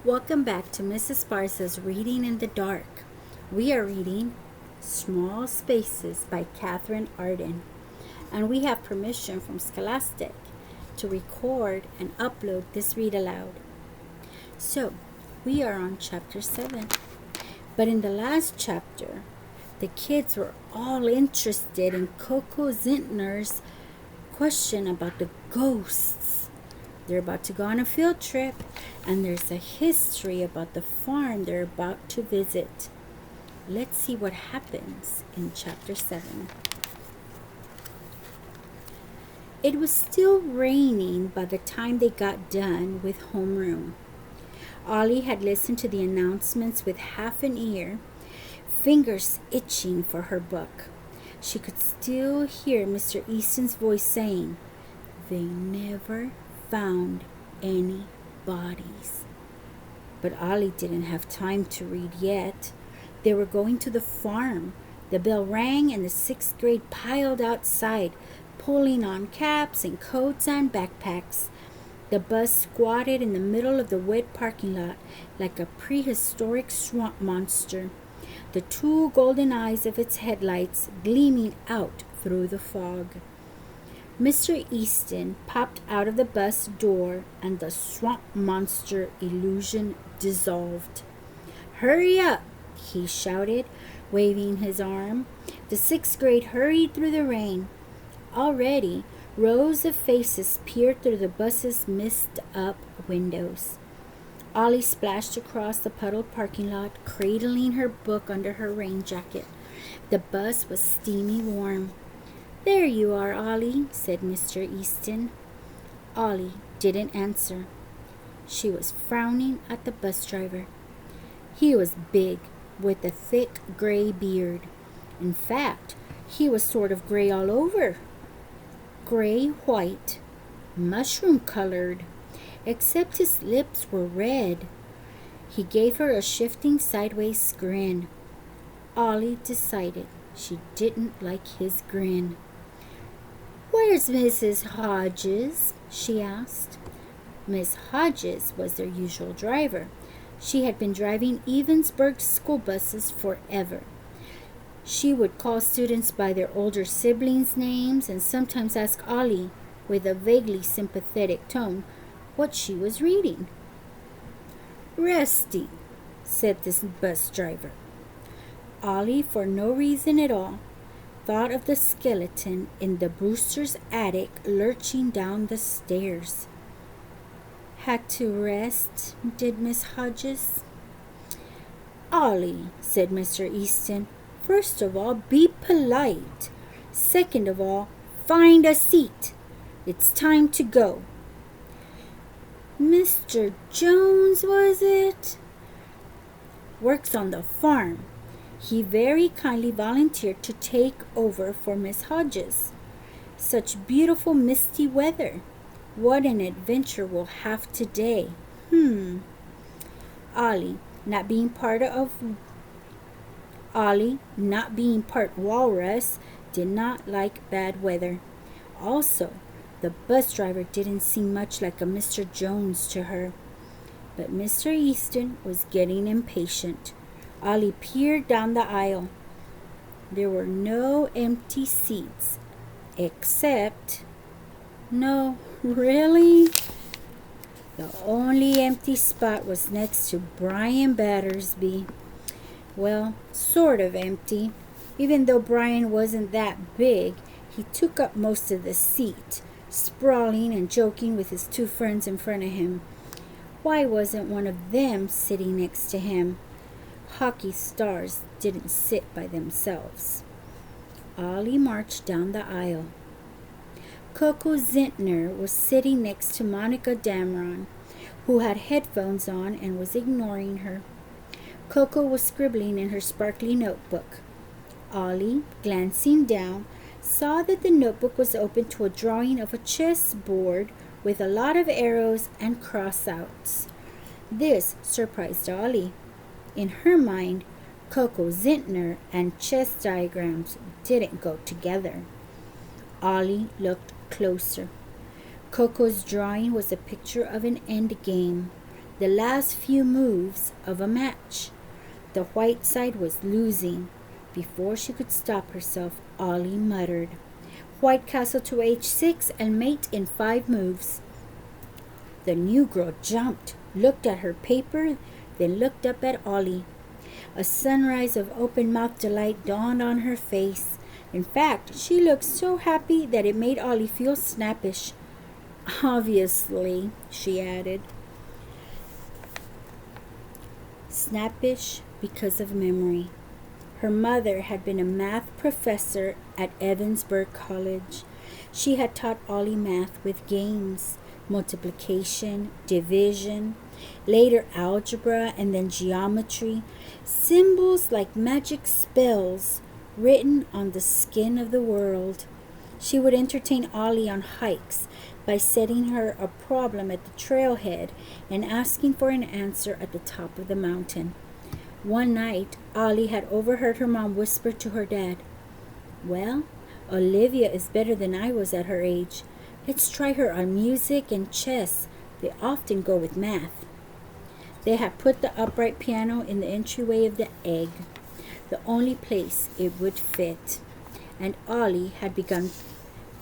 Welcome back to Mrs. Sparsa's Reading in the Dark. We are reading Small Spaces by Katherine Arden, and we have permission from Scholastic to record and upload this read aloud. So, we are on chapter 7. But in the last chapter, the kids were all interested in Coco Zintner's question about the ghosts. They're about to go on a field trip, and there's a history about the farm they're about to visit. Let's see what happens in chapter 7. It was still raining by the time they got done with homeroom. Ollie had listened to the announcements with half an ear, fingers itching for her book. She could still hear Mr. Easton's voice saying, "They never found any bodies." But Ollie didn't have time to read yet. They were going to the farm. The bell rang and the 6th grade piled outside, pulling on caps and coats and backpacks. The bus squatted in the middle of the wet parking lot like a prehistoric swamp monster, the two golden eyes of its headlights gleaming out through the fog. Mr. Easton popped out of the bus door and the swamp monster illusion dissolved. "Hurry up!" he shouted, waving his arm. The 6th grade hurried through the rain. Already, rows of faces peered through the bus's mist-up windows. Ollie splashed across the puddled parking lot, cradling her book under her rain jacket. The bus was steamy warm. "There you are, Ollie," said Mr. Easton. Ollie didn't answer. She was frowning at the bus driver. He was big, with a thick gray beard. In fact, he was sort of gray all over. Gray-white, mushroom-colored, except his lips were red. He gave her a shifting sideways grin. Ollie decided she didn't like his grin. "Where's Mrs. Hodges?" she asked. Miss Hodges was their usual driver. She had been driving Evansburg school buses forever. She would call students by their older siblings' names and sometimes ask Ollie, with a vaguely sympathetic tone, what she was reading. "Resting," said this bus driver. Ollie, for no reason at all, thought of the skeleton in the Brewster's attic lurching down the stairs. "Had to rest, did Miss Hodges?" "Ollie," said Mr. Easton, "first of all, be polite. Second of all, find a seat. It's time to go." "Mr. Jones, was it?" "Works on the farm. He very kindly volunteered to take over for Miss Hodges. Such beautiful misty weather. What an adventure we'll have today. Ollie, not being part walrus, did not like bad weather. Also, the bus driver didn't seem much like a Mr. Jones to her. But Mr. Easton was getting impatient. Ollie peered down the aisle. There were no empty seats, except... No, really? The only empty spot was next to Brian Battersby. Well, sort of empty. Even though Brian wasn't that big, he took up most of the seat, sprawling and joking with his two friends in front of him. Why wasn't one of them sitting next to him? Hockey stars didn't sit by themselves. Ollie marched down the aisle. Coco Zintner was sitting next to Monica Damron, who had headphones on and was ignoring her. Coco was scribbling in her sparkly notebook. Ollie, glancing down, saw that the notebook was open to a drawing of a chessboard with a lot of arrows and crossouts. This surprised Ollie. In her mind, Coco Zintner and chess diagrams didn't go together. Ollie looked closer. Coco's drawing was a picture of an end game. the last few moves of a match. The white side was losing. Before she could stop herself, Ollie muttered, "White castle to h6 and mate in 5 moves." The new girl jumped, looked at her paper, then looked up at Ollie. A sunrise of open-mouthed delight dawned on her face. In fact, she looked so happy that it made Ollie feel snappish. "Obviously," she added. Snappish because of memory. Her mother had been a math professor at Evansburg College. She had taught Ollie math with games, multiplication, division, later algebra, and then geometry, symbols like magic spells written on the skin of the world. She would entertain Ollie on hikes by setting her a problem at the trailhead and asking for an answer at the top of the mountain. One night, Ollie had overheard her mom whisper to her dad, "Well, Olivia is better than I was at her age. Let's try her on music and chess. They often go with math." They had put the upright piano in the entryway of the egg, the only place it would fit, and Ollie had begun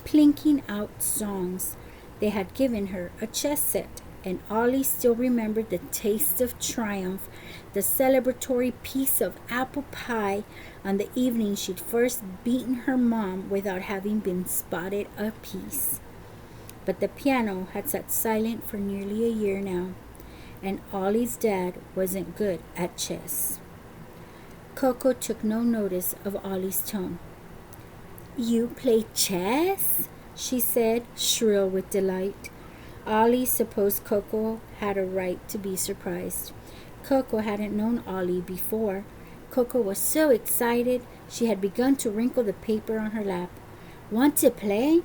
plinking out songs. They had given her a chess set, and Ollie still remembered the taste of triumph, the celebratory piece of apple pie on the evening she'd first beaten her mom without having been spotted a piece. But the piano had sat silent for nearly a year now, and Ollie's dad wasn't good at chess. Coco took no notice of Ollie's tone. "You play chess?" she said, shrill with delight. Ollie supposed Coco had a right to be surprised. Coco hadn't known Ollie before. Coco was so excited she had begun to wrinkle the paper on her lap. "Want to play?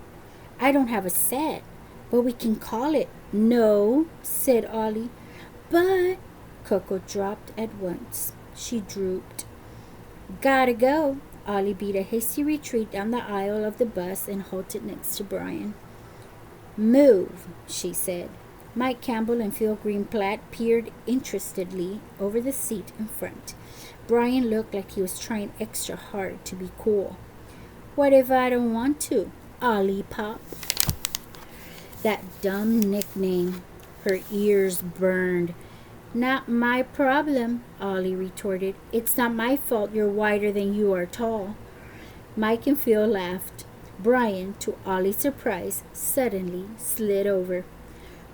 I don't have a set, but we can call it." "No," said Ollie. "But—" Coco dropped at once. She drooped. "Gotta go." Ollie beat a hasty retreat down the aisle of the bus and halted next to Brian. "Move," she said. Mike Campbell and Phil Greenblatt peered interestedly over the seat in front. Brian looked like he was trying extra hard to be cool. "What if I don't want to?" "Ollie Pop." That dumb nickname. Her ears burned. "Not my problem," Ollie retorted. "It's not my fault you're wider than you are tall." Mike and Phil laughed. Brian, to Ollie's surprise, suddenly slid over.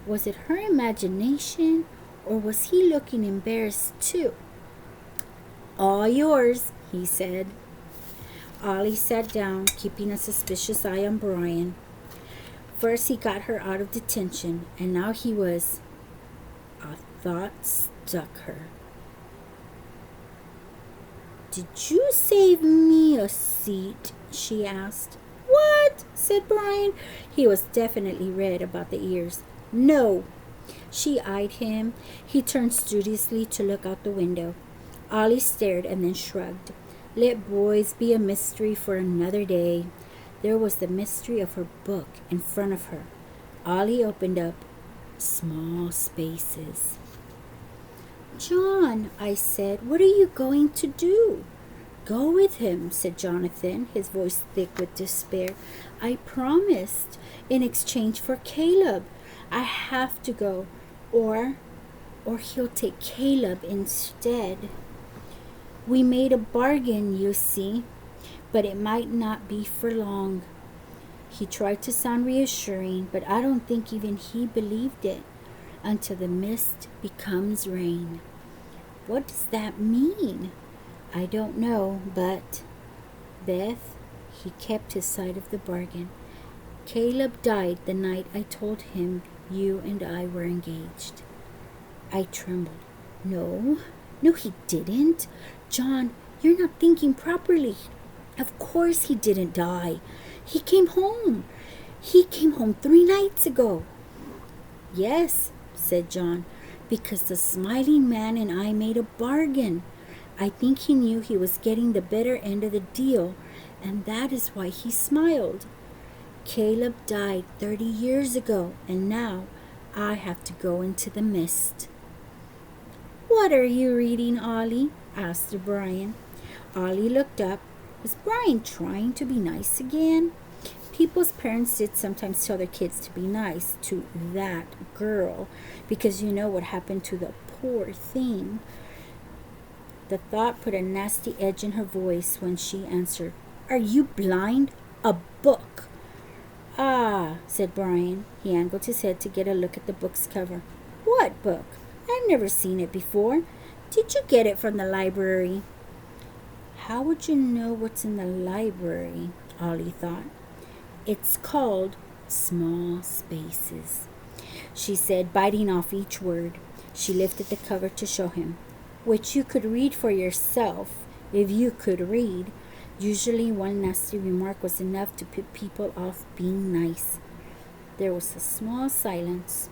Was it her imagination, or was he looking embarrassed too? "All yours," he said. Ollie sat down, keeping a suspicious eye on Brian. First he got her out of detention, and now he was... A thought struck her. "Did you save me a seat?" she asked. "What?" said Brian. He was definitely red about the ears. "No." She eyed him. He turned studiously to look out the window. Ollie stared and then shrugged. Let boys be a mystery for another day. There was the mystery of her book in front of her. Ollie opened up small spaces. "John," I said, "what are you going to do?" "Go with him," said Jonathan, his voice thick with despair. "I promised, in exchange for Caleb. I have to go, or he'll take Caleb instead. We made a bargain, you see, but it might not be for long." He tried to sound reassuring, but I don't think even he believed it. Until the mist becomes rain. What does that mean? I don't know, but... Beth, he kept his side of the bargain. Caleb died the night I told him you and I were engaged. I trembled. No, he didn't. John, you're not thinking properly. Of course he didn't die. He came home. He came home 3 nights ago. Yes, said John, because the smiling man and I made a bargain. I think he knew he was getting the better end of the deal, and that is why he smiled. Caleb died 30 years ago, and now I have to go into the mist. What are you reading, Ollie? Asked Brian. Ollie looked up. Was Brian trying to be nice again? People's parents did sometimes tell their kids to be nice to that girl because you know what happened to the poor thing. The thought put a nasty edge in her voice when she answered, Are you blind? A book. Ah, said Brian. He angled his head to get a look at the book's cover. What book? I've never seen it before. Did you get it from the library? How would you know what's in the library? Ollie thought. It's called Small Spaces, she said, biting off each word. She lifted the cover to show him, which you could read for yourself if you could read. Usually one nasty remark was enough to put people off being nice. There was a small silence.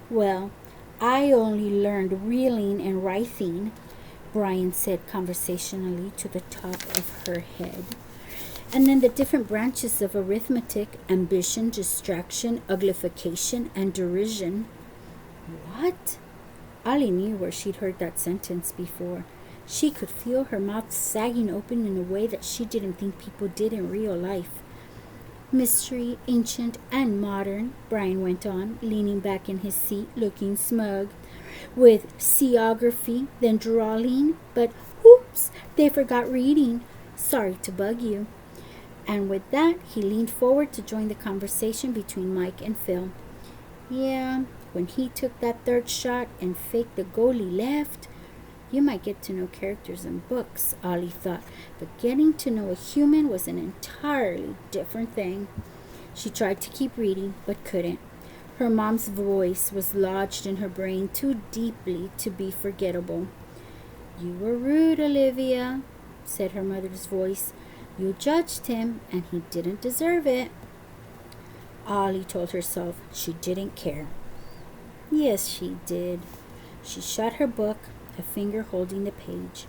Well, I only learned reeling and writing, Brian said conversationally to the top of her head. And then the different branches of arithmetic, ambition, distraction, uglification, and derision. What? Ollie knew where she'd heard that sentence before. She could feel her mouth sagging open in a way that she didn't think people did in real life. Mystery, ancient, and modern, Brian went on, leaning back in his seat, looking smug. With seaography, then drawing, but whoops, they forgot reading. Sorry to bug you. And with that, he leaned forward to join the conversation between Mike and Phil. Yeah, when he took that third shot and faked the goalie left, you might get to know characters in books, Ollie thought, but getting to know a human was an entirely different thing. She tried to keep reading, but couldn't. Her mom's voice was lodged in her brain too deeply to be forgettable. You were rude, Olivia, said her mother's voice. You judged him, and he didn't deserve it. Ollie told herself she didn't care. Yes, she did. She shut her book, a finger holding the page.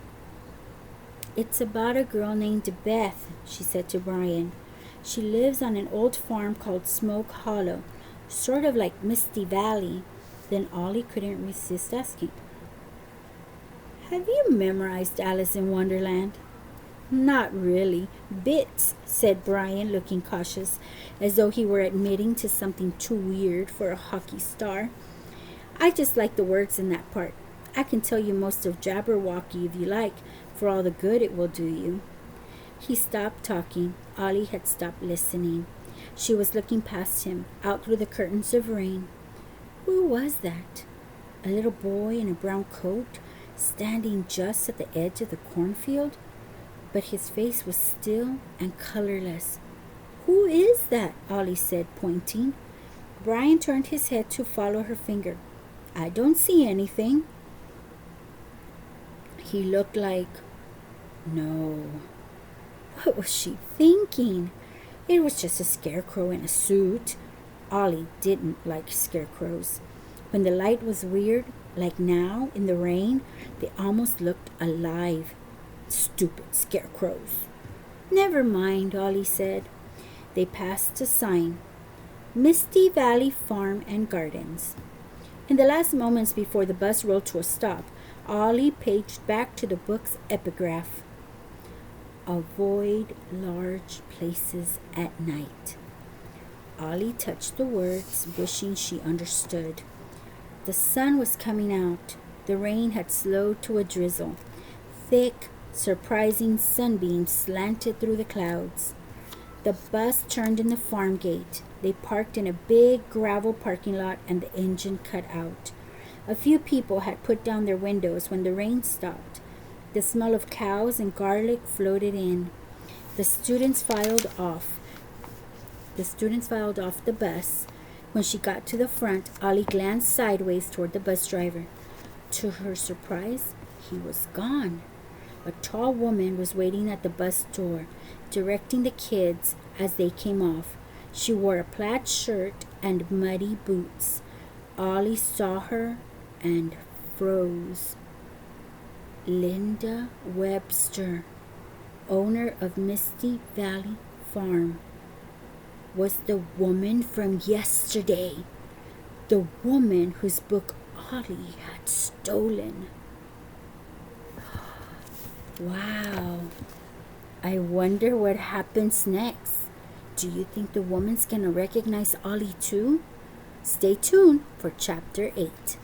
It's about a girl named Beth, she said to Brian. She lives on an old farm called Smoke Hollow, sort of like Misty Valley. Then Ollie couldn't resist asking, Have you memorized Alice in Wonderland? Not really. Bits, said Brian, looking cautious, as though he were admitting to something too weird for a hockey star. I just like the words in that part. I can tell you most of Jabberwocky if you like, for all the good it will do you. He stopped talking. Ollie had stopped listening. She was looking past him, out through the curtains of rain. Who was that? A little boy in a brown coat, standing just at the edge of the cornfield? But his face was still and colorless. Who is that? Ollie said, pointing. Brian turned his head to follow her finger. I don't see anything. He looked like... No. What was she thinking? It was just a scarecrow in a suit. Ollie didn't like scarecrows. When the light was weird, like now in the rain, they almost looked alive. Stupid scarecrows. Never mind, Ollie said. They passed a sign. Misty Valley Farm and Gardens. In the last moments before the bus rolled to a stop, Ollie paged back to the book's epigraph. Avoid large places at night. Ollie touched the words, wishing she understood. The sun was coming out. The rain had slowed to a drizzle. Thick, surprising sunbeams slanted through the clouds. The bus turned in the farm gate. They parked in a big gravel parking lot and the engine cut out. A few people had put down their windows when the rain stopped. The smell of cows and garlic floated in. The students filed off the bus. When she got to the front, Ollie glanced sideways toward the bus driver. To her surprise, he was gone. A tall woman was waiting at the bus door, directing the kids as they came off. She wore a plaid shirt and muddy boots. Ollie saw her and froze. Linda Webster, owner of Misty Valley Farm, was the woman from yesterday, the woman whose book Ollie had stolen. Wow. I wonder what happens next. Do you think the woman's gonna recognize Ollie too? Stay tuned for chapter 8.